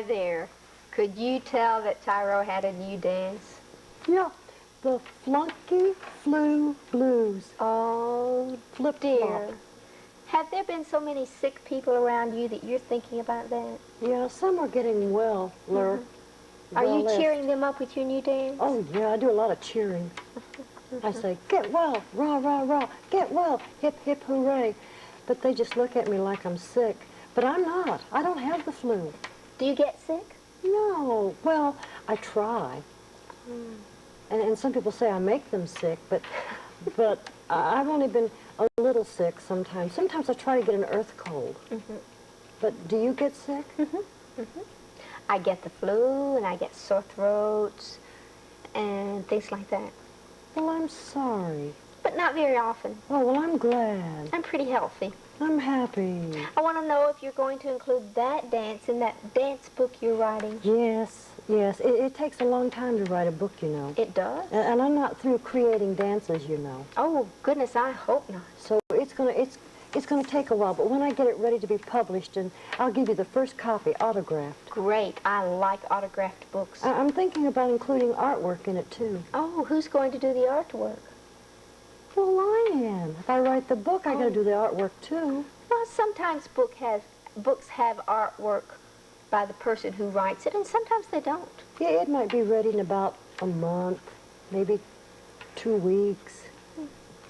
there. Could you tell that Tyro had a new dance? Yeah, the Flunky Flu Blues. Oh, Flip dear. flop. Have there been so many sick people around you that you're thinking about that? Yeah, some are getting well, Lur. Are you Well-list. cheering them up with your new dance? Oh, yeah, I do a lot of cheering. I say, get well, rah, rah, rah, get well, hip, hip, hooray. But they just look at me like I'm sick. But I'm not. I don't have the flu. Do you get sick? No. Well, I try. And some people say I make them sick, but I've only been a little sick sometimes. Sometimes I try to get an earth cold. But do you get sick? I get the flu, and I get sore throats, and things like that. Well, I'm sorry. But not very often. Oh, well, I'm glad. I'm pretty healthy. I'm happy. I want to know if you're going to include that dance in that dance book you're writing. Yes, yes. It takes a long time to write a book, you know. It does? And I'm not through creating dances, you know. Oh, goodness, I hope not. So it's gonna take a while, but when I get it ready to be published, and I'll give you the first copy autographed. Great. I like autographed books. I'm thinking about including artwork in it, too. Oh, who's going to do the artwork? Well, I am. If I write the book, I gotta do the artwork, too. Well, sometimes books have artwork by the person who writes it, and sometimes they don't. Yeah, it might be ready in about a month, maybe 2 weeks.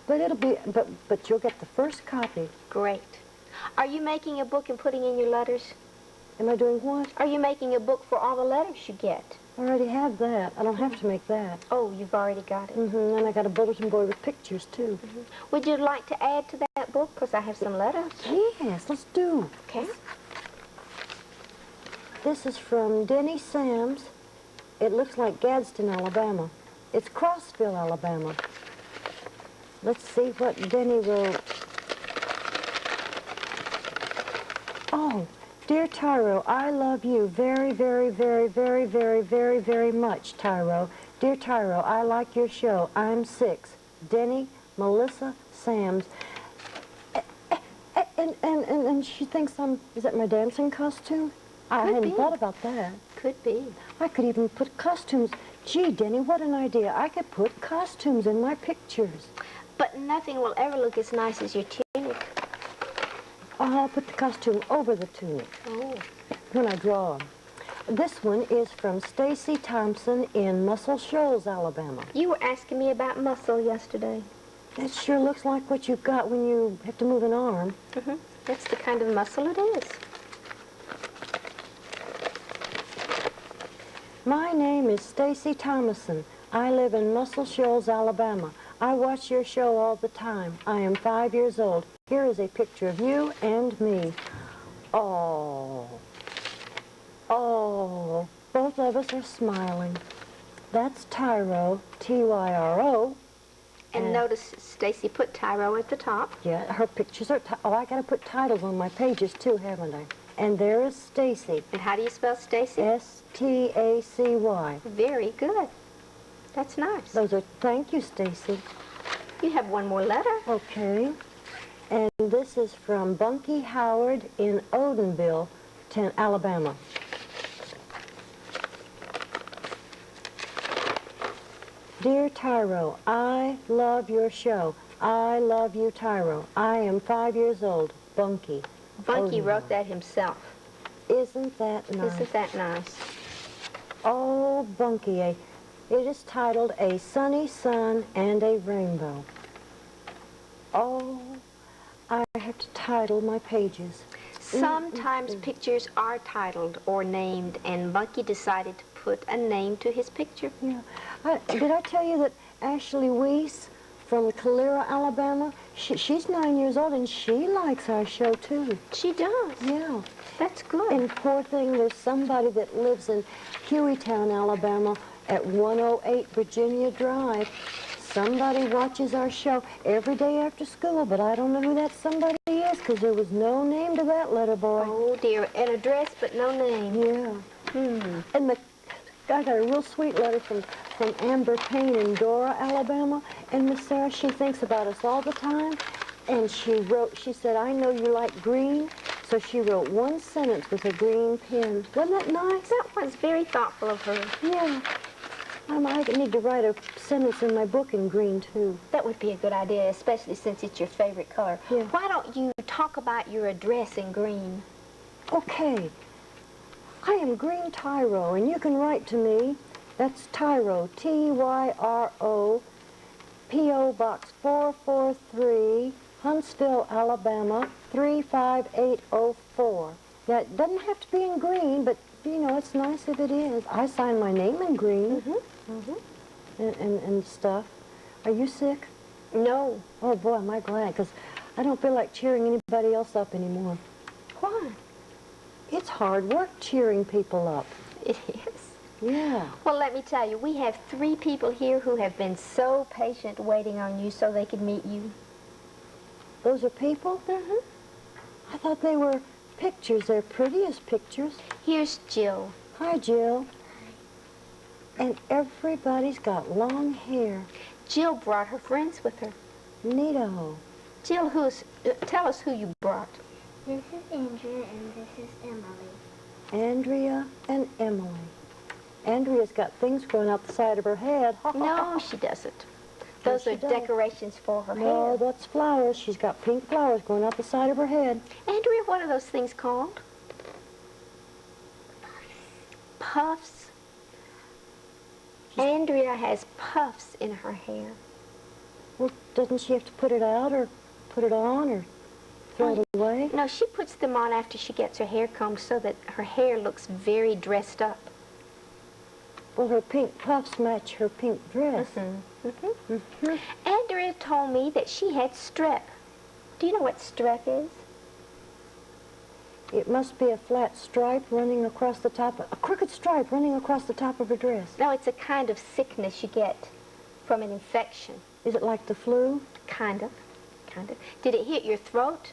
But it'll be, but you'll get the first copy. Great. Are you making a book and putting in your letters? Am I doing what? Are you making a book for all the letters you get? I already have that. I don't have to make that. Oh, you've already got it. And I got a bulletin board with pictures, too. Would you like to add to that book? Because I have some letters. Yes, let's do. Okay. This is from Denny Sams. It looks like Gadsden, Alabama. It's Crossville, Alabama. Let's see what Denny wrote. Oh, dear Tyro, I love you very, very, very, very, very, very, very much, Tyro. Dear Tyro, I like your show. I'm 6. Denny, Melissa, Sams. And she thinks is that my dancing costume? I hadn't thought about that. Could be. I could even put costumes. Gee, Denny, what an idea. I could put costumes in my pictures. But nothing will ever look as nice as your tunic. Oh, I'll put the costume over the tunic when I draw 'em. This one is from Stacy Thompson in Muscle Shoals, Alabama. You were asking me about muscle yesterday. That sure looks like what you've got when you have to move an arm. That's the kind of muscle it is. My name is Stacy Thomason. I live in Muscle Shoals, Alabama. I watch your show all the time. I am 5 years old. Here is a picture of you and me. Oh. Oh. Both of us are smiling. That's Tyro, T-Y-R-O. And notice Stacy put Tyro at the top. Yeah, her pictures are... I got to put titles on my pages, too, haven't I? And there is Stacy. And how do you spell Stacy? S-T-A-C-Y. Very good. That's nice. Those are... Thank you, Stacy. You have one more letter. Okay. And this is from Bunky Howard in Odenville, Alabama. Dear Tyro, I love your show. I love you, Tyro. I am 5 years old. Bunky. Bunky wrote that himself. Isn't that nice? Isn't that nice? Oh, Bunky, it is titled A Sunny Sun and a Rainbow. Oh, I have to title my pages. Sometimes pictures are titled or named, and Bunky decided to put a name to his picture. Yeah. Did I tell you that Ashley Weiss from Keller, Alabama, she's 9 years old, and she likes our show, too. She does? Yeah. That's good. And poor thing, there's somebody that lives in Hueytown, Alabama, at 108 Virginia Drive. Somebody watches our show every day after school, but I don't know who that somebody is, because there was no name to that letter boy. Oh, dear. An address, but no name. Yeah. And I got a real sweet letter from Amber Payne in Dora, Alabama. And Miss Sarah, she thinks about us all the time. And she said, I know you like green, So she wrote one sentence with a green pen. Wasn't that nice? That was very thoughtful of her. Yeah. I need to write a sentence in my book in green, too. That would be a good idea, especially since it's your favorite color. Yeah. Why don't you talk about your address in green? Okay. I am Green Tyro, and you can write to me. That's Tyro, Tyro, P.O. Box 443, Huntsville, Alabama, 35804. Now, it doesn't have to be in green, but, you know, it's nice if it is. I sign my name in green and stuff. Are you sick? No. Oh, boy, am I glad, because I don't feel like cheering anybody else up anymore. Why? It's hard work cheering people up. It is. Yeah. Well, let me tell you, we have 3 people here who have been so patient waiting on you so they could meet you. Those are people? Mm-hmm. I thought they were pictures. They're pretty as pictures. Here's Jill. Hi, Jill. And everybody's got long hair. Jill brought her friends with her. Neato. Jill, tell us who you brought. This is Andrea and this is Emily. Andrea and Emily. Andrea's got things growing out the side of her head. No, she doesn't. Those Yes, are she does. decorations for her No, hair. that's flowers. She's got pink flowers going out the side of her head. Andrea, what are those things called? Puffs. Andrea has puffs in her hair. Well, doesn't she have to put it out or put it on or throw it away? No, she puts them on after she gets her hair combed so that her hair looks very dressed up. Well, her pink puffs match her pink dress. Andrea told me that she had strep. Do you know what strep is? It must be a flat stripe running across the top, a crooked stripe running across the top of her dress. No, it's a kind of sickness you get from an infection. Is it like the flu? Kind of. Did it hit your throat?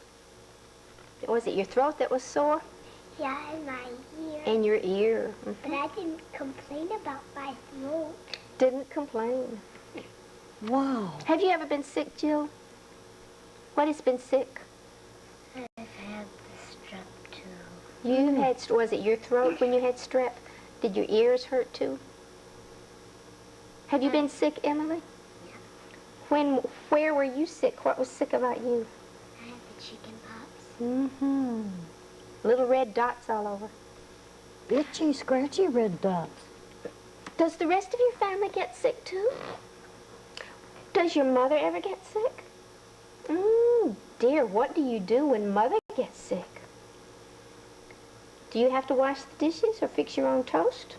Was it your throat that was sore? Yeah, in my ear. In your ear. But I didn't complain about my throat. Didn't complain. Wow. Have you ever been sick, Jill? What has been sick? I've had the strep too. You had, was it your throat when you had strep? Did your ears hurt too? Have you been sick, Emily? Yeah. Where were you sick? What was sick about you? I had the chicken pox. Mm-hmm. Little red dots all over. Itchy, scratchy red dots. Does the rest of your family get sick too? Does your mother ever get sick? Dear, what do you do when mother gets sick? Do you have to wash the dishes or fix your own toast?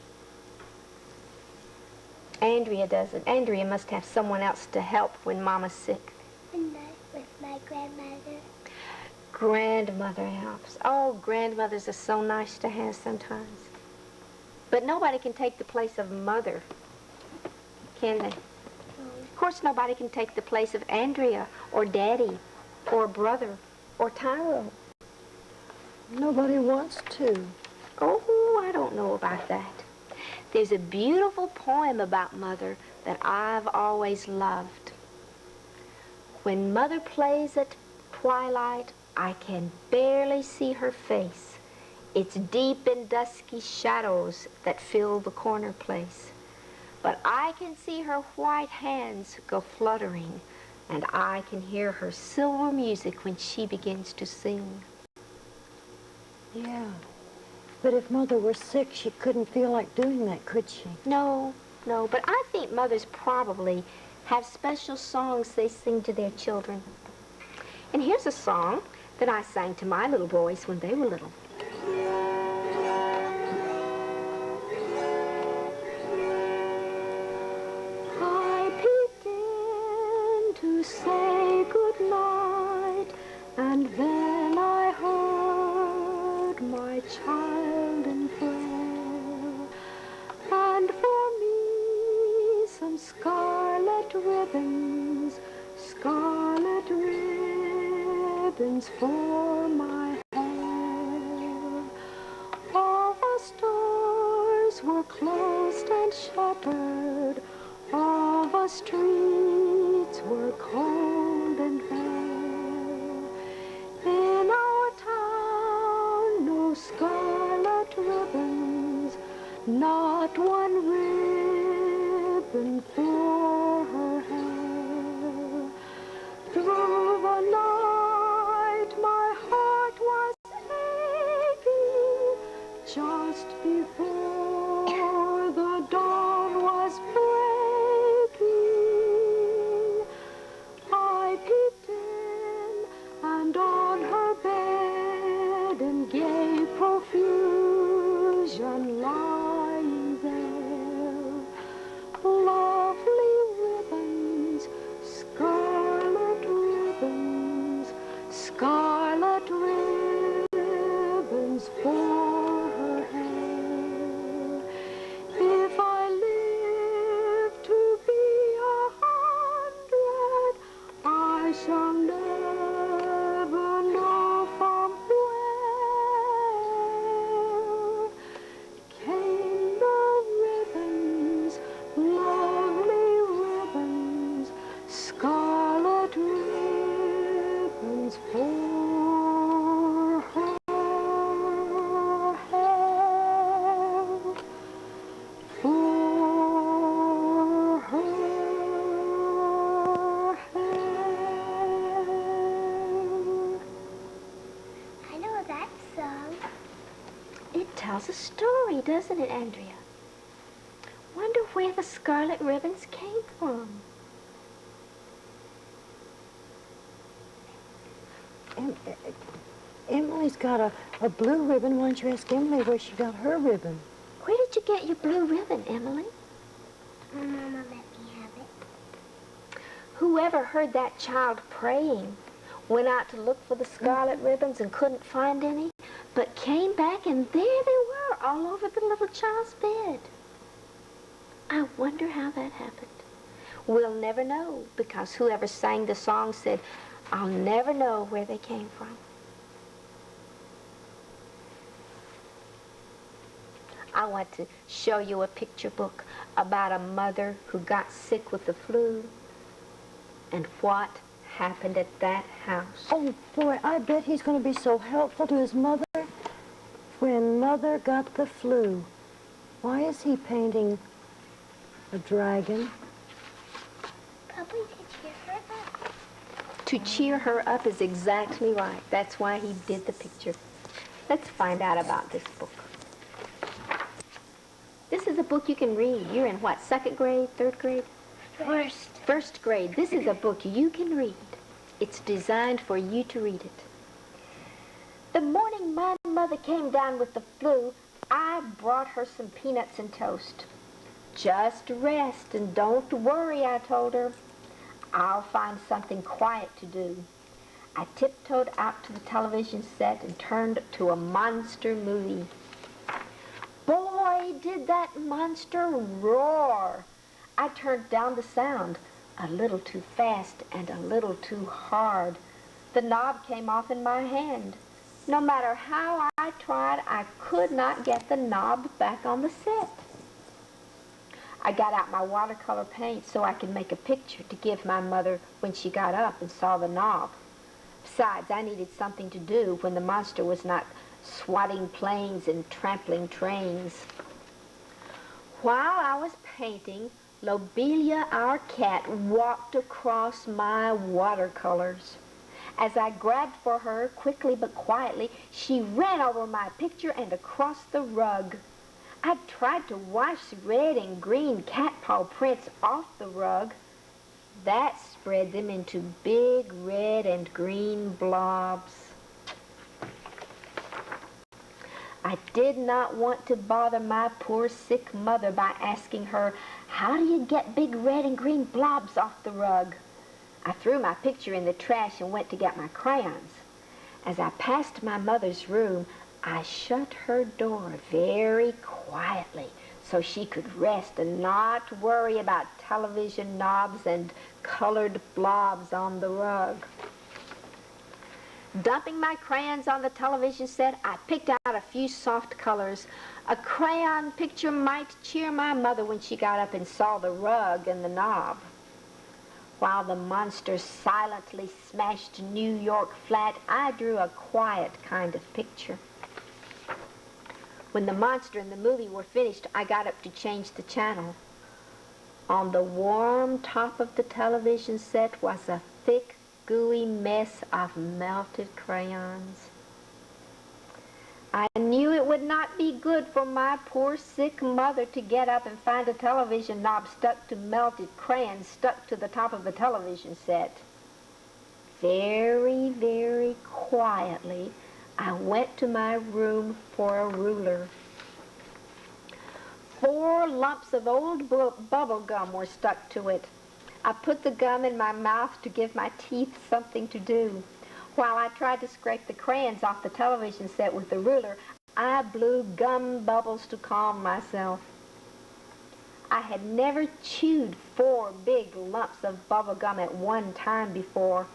Andrea doesn't. Andrea must have someone else to help when Mama's sick. With my grandmother. Grandmother helps. Oh, grandmothers are so nice to have sometimes. But nobody can take the place of mother, can they? Of course, nobody can take the place of Andrea or Daddy or brother or Tyro. Nobody wants to. Oh, I don't know about that. There's a beautiful poem about Mother that I've always loved. When Mother plays at twilight, I can barely see her face. It's deep in dusky shadows that fill the corner place. But I can see her white hands go fluttering, and I can hear her silver music when she begins to sing. Yeah. But if Mother were sick, she couldn't feel like doing that, could she? No, but I think mothers probably have special songs they sing to their children. And here's a song that I sang to my little boys when they were little. I peeked in to say good night, and then I heard my child in prayer, and for me some scarlet ribbons for my hair. All the stores were closed and shuttered, all the streets were cold and bare. In our town just before the dawn was breaking, I peeped in, and on her bed in gay profusion lying there, lovely ribbons, scarlet ribbons, scarlet ribbons for her hair. If I live to be 100, I shall never know from where came the ribbons, lovely ribbons, scarlet ribbons for her hair, for her hair. I know that song. It tells a story, doesn't it, Andrea? Wonder where the scarlet ribbons came from. Emily's got a blue ribbon. Why don't you ask Emily where she got her ribbon? Where did you get your blue ribbon, Emily? My mama let me have it. Whoever heard that child praying went out to look for the scarlet ribbons and couldn't find any, but came back and there they were all over the little child's bed. I wonder how that happened. We'll never know, because whoever sang the song said, I'll never know where they came from. I want to show you a picture book about a mother who got sick with the flu and what happened at that house. Oh, boy, I bet he's going to be so helpful to his mother. When Mother got the flu, why is he painting a dragon? Probably to cheer her up. To cheer her up is exactly right. That's why he did the picture. Let's find out about this book. This is a book you can read. You're in what, second grade, third grade? First. First grade. This is a book you can read. It's designed for you to read it. The morning my mother came down with the flu, I brought her some peanuts and toast. Just rest and don't worry, I told her. I'll find something quiet to do. I tiptoed out to the television set and turned to a monster movie. Boy, did that monster roar. I turned down the sound a little too fast and a little too hard. The knob came off in my hand. No matter how I tried, I could not get the knob back on the set. I got out my watercolor paint so I could make a picture to give my mother when she got up and saw the knob. Besides, I needed something to do when the monster was not swatting planes and trampling trains. While I was painting, Lobelia, our cat, walked across my watercolors. As I grabbed for her, quickly but quietly, she ran over my picture and across the rug. I tried to wash red and green cat paw prints off the rug. That spread them into big red and green blobs. I did not want to bother my poor sick mother by asking her, how do you get big red and green blobs off the rug? I threw my picture in the trash and went to get my crayons. As I passed my mother's room, I shut her door very quietly so she could rest and not worry about television knobs and colored blobs on the rug. Dumping my crayons on the television set, I picked out a few soft colors. A crayon picture might cheer my mother when she got up and saw the rug and the knob. While the monster silently smashed New York flat, I drew a quiet kind of picture. When the monster and the movie were finished, I got up to change the channel. On the warm top of the television set was a thick, gooey mess of melted crayons. I knew it would not be good for my poor sick mother to get up and find a television knob stuck to melted crayons stuck to the top of the television set. Very, very quietly, I went to my room for a ruler. 4 lumps of old bubble gum were stuck to it. I put the gum in my mouth to give my teeth something to do. While I tried to scrape the crayons off the television set with the ruler, I blew gum bubbles to calm myself. I had never chewed 4 big lumps of bubble gum at one time before.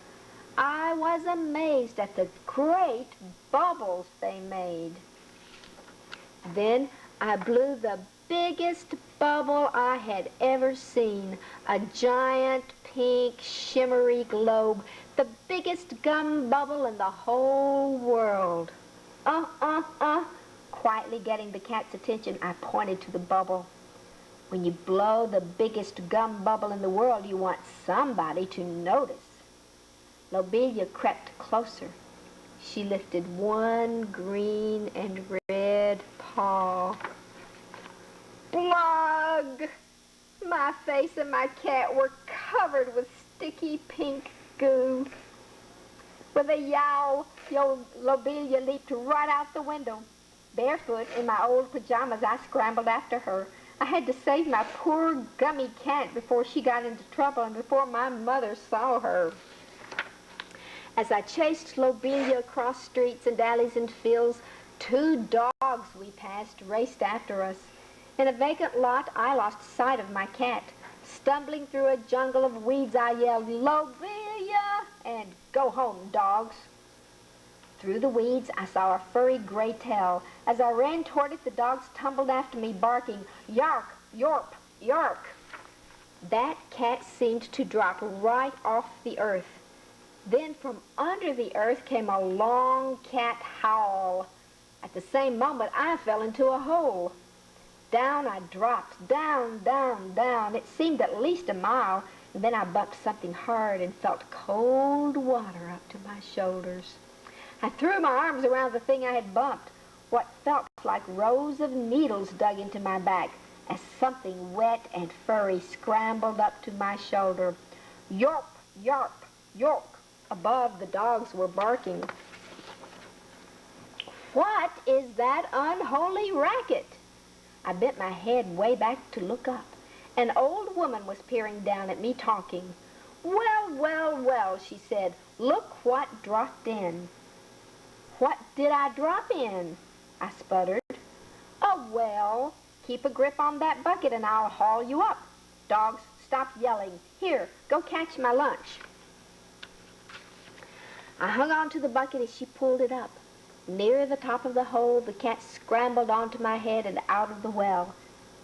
I was amazed at the great bubbles they made. Then I blew the biggest bubble I had ever seen, a giant pink shimmery globe, the biggest gum bubble in the whole world. Quietly getting the cat's attention, I pointed to the bubble. When you blow the biggest gum bubble in the world, you want somebody to notice. Lobelia crept closer. She lifted one green and red paw. Blug! My face and my cat were covered with sticky pink goo. With a yowl, Lobelia leaped right out the window. Barefoot in my old pajamas, I scrambled after her. I had to save my poor gummy cat before she got into trouble and before my mother saw her. As I chased Lobelia across streets and alleys and fields, 2 dogs we passed raced after us. In a vacant lot, I lost sight of my cat. Stumbling through a jungle of weeds, I yelled, "Lobelia!" and "Go home, dogs!" Through the weeds, I saw a furry gray tail. As I ran toward it, the dogs tumbled after me, barking, "Yark, yorp, yark." That cat seemed to drop right off the earth. Then from under the earth came a long cat howl. At the same moment, I fell into a hole. Down I dropped, down, down, down. It seemed at least a mile, and then I bumped something hard and felt cold water up to my shoulders. I threw my arms around the thing I had bumped. What felt like rows of needles dug into my back as something wet and furry scrambled up to my shoulder. Yorp, yarp, york. Above, the dogs were barking. What is that unholy racket? I bent my head way back to look up. An old woman was peering down at me, talking. "Well, well, well," she said. "Look what dropped in." "What did I drop in?" I sputtered. "Oh, well, keep a grip on that bucket and I'll haul you up. Dogs, stop yelling. Here, go catch my lunch." I hung on to the bucket as she pulled it up. Near the top of the hole, the cat scrambled onto my head and out of the well.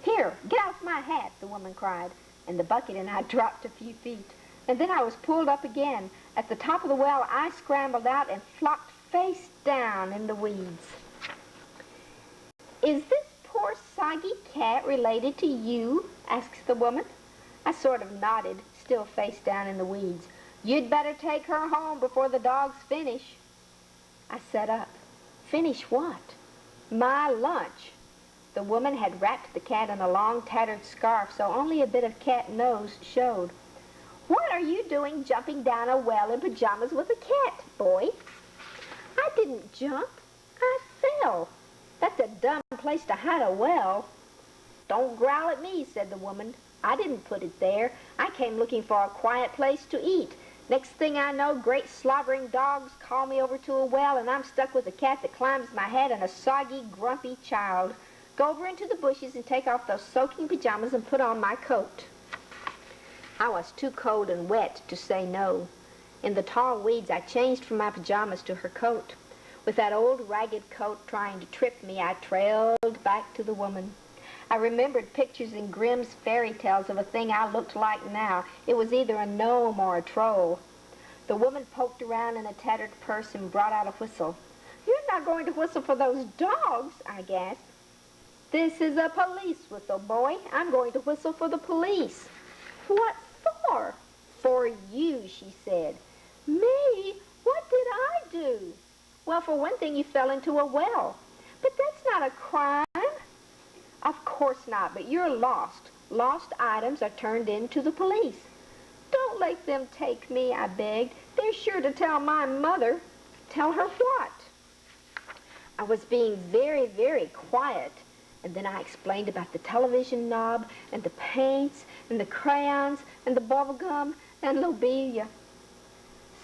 "Here, get off my hat," the woman cried, and the bucket and I dropped a few feet. And then I was pulled up again. At the top of the well, I scrambled out and flopped face down in the weeds. "Is this poor soggy cat related to you?" asked the woman. I sort of nodded, still face down in the weeds. "You'd better take her home before the dogs finish." I sat up. Finish what? My lunch. The woman had wrapped the cat in a long tattered scarf, so only a bit of cat nose showed. "What are you doing jumping down a well in pajamas with a cat, boy?" "I didn't jump. I fell. That's a dumb place to hide a well." "Don't growl at me," said the woman. "I didn't put it there. I came looking for a quiet place to eat. Next thing I know, great slobbering dogs call me over to a well, and I'm stuck with a cat that climbs my head and a soggy, grumpy child. Go over into the bushes and take off those soaking pajamas and put on my coat." I was too cold and wet to say no. In the tall weeds, I changed from my pajamas to her coat. With that old ragged coat trying to trip me, I trailed back to the woman. I remembered pictures in Grimm's fairy tales of a thing I looked like now. It was either a gnome or a troll. The woman poked around in a tattered purse and brought out a whistle. "You're not going to whistle for those dogs?" I gasped. "This is a police whistle, boy. I'm going to whistle for the police." "What for?" "For you," she said. "Me? What did I do?" "Well, for one thing, you fell into a well. But that's not a crime. Of course not, but you're lost. Lost items are turned in to the police. Don't let them take me, I begged. They're sure to tell my mother. Tell her what? I was being very, very quiet, and then I explained about the television knob, and the paints, and the crayons, and the bubble gum, and lobelia.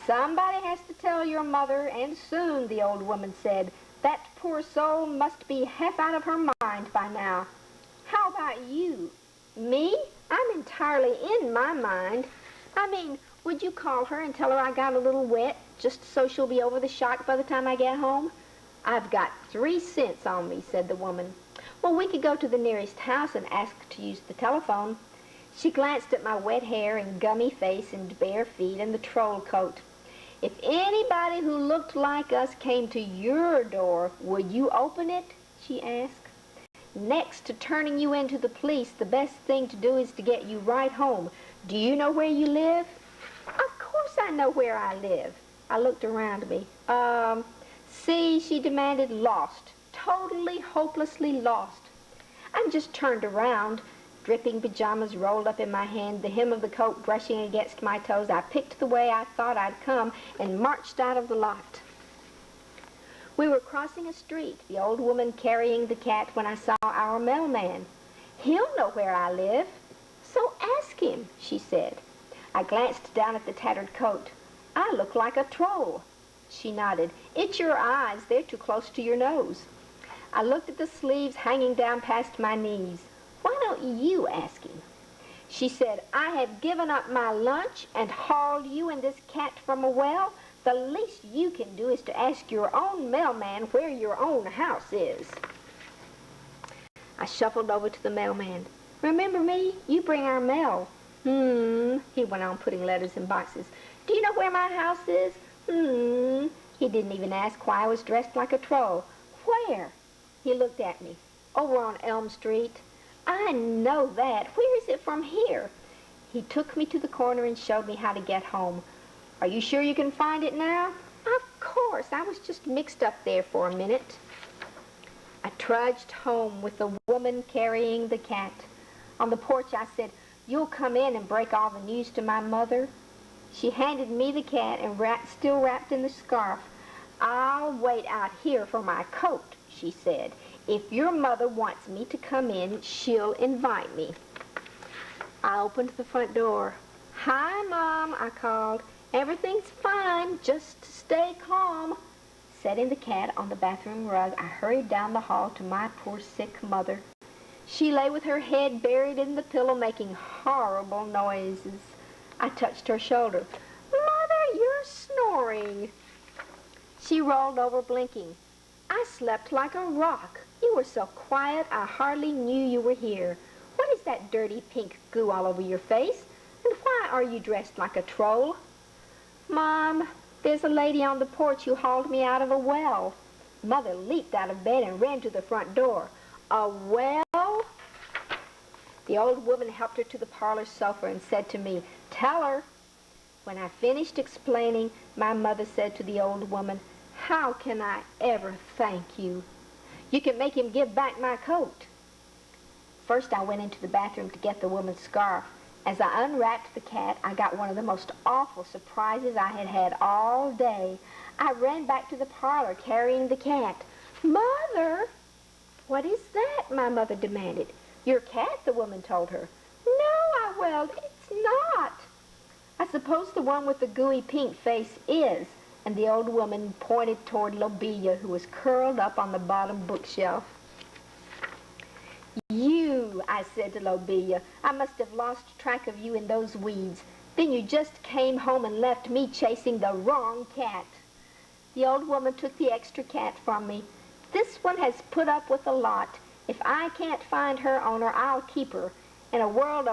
Somebody has to tell your mother, and soon, the old woman said. That poor soul must be half out of her mind by now. How about you? Me? I'm entirely in my mind. I mean, would you call her and tell her I got a little wet, just so she'll be over the shock by the time I get home? I've got 3 cents on me, said the woman. Well, we could go to the nearest house and ask to use the telephone. She glanced at my wet hair and gummy face and bare feet and the troll coat. If anybody who looked like us came to your door, would you open it? She asked. Next to turning you into the police, the best thing to do is to get you right home. Do you know where you live? Of course I know where I live. I looked around me. See, she demanded, lost. Totally, hopelessly lost. I just turned around, dripping pajamas rolled up in my hand, the hem of the coat brushing against my toes. I picked the way I thought I'd come and marched out of the lot. We were crossing a street, the old woman carrying the cat, when I saw our mailman. He'll know where I live. So ask him, she said. I glanced down at the tattered coat. I look like a troll. She nodded. It's your eyes. They're too close to your nose. I looked at the sleeves hanging down past my knees. Why don't you ask him? She said, I have given up my lunch and hauled you and this cat from a well. The least you can do is to ask your own mailman where your own house is. I shuffled over to the mailman. Remember me? You bring our mail. He went on, putting letters in boxes. Do you know where my house is? He didn't even ask why I was dressed like a troll. Where? He looked at me. Over on Elm Street. I know that. Where is it from here? He took me to the corner and showed me how to get home. Are you sure you can find it now? Of course. I was just mixed up there for a minute. I trudged home with the woman carrying the cat. On the porch I said, you'll come in and break all the news to my mother? She handed me the cat and still wrapped in the scarf. I'll wait out here for my coat, she said. If your mother wants me to come in, she'll invite me. I opened the front door. Hi, Mom, I called. Everything's fine, just stay calm. Setting the cat on the bathroom rug, I hurried down the hall to my poor sick mother. She lay with her head buried in the pillow, making horrible noises. I touched her shoulder. Mother, you're snoring. She rolled over, blinking. I slept like a rock. You were so quiet, I hardly knew you were here. What is that dirty pink goo all over your face? And why are you dressed like a troll? Mom, there's a lady on the porch who hauled me out of a well. Mother leaped out of bed and ran to the front door. A well? The old woman helped her to the parlor sofa and said to me, tell her. When I finished explaining, my mother said to the old woman, how can I ever thank you? You can make him give back my coat. First, I went into the bathroom to get the woman's scarf. As I unwrapped the cat, I got one of the most awful surprises I had had all day. I ran back to the parlor carrying the cat. Mother! What is that? My mother demanded. Your cat, the woman told her. No, I wailed, it's not. I suppose the one with the gooey pink face is. And the old woman pointed toward Lobelia, who was curled up on the bottom bookshelf. You, I said to Lobelia, I must have lost track of you in those weeds. Then you just came home and left me chasing the wrong cat. The old woman took the extra cat from me. This one has put up with a lot. If I can't find her owner, I'll keep her. In a world of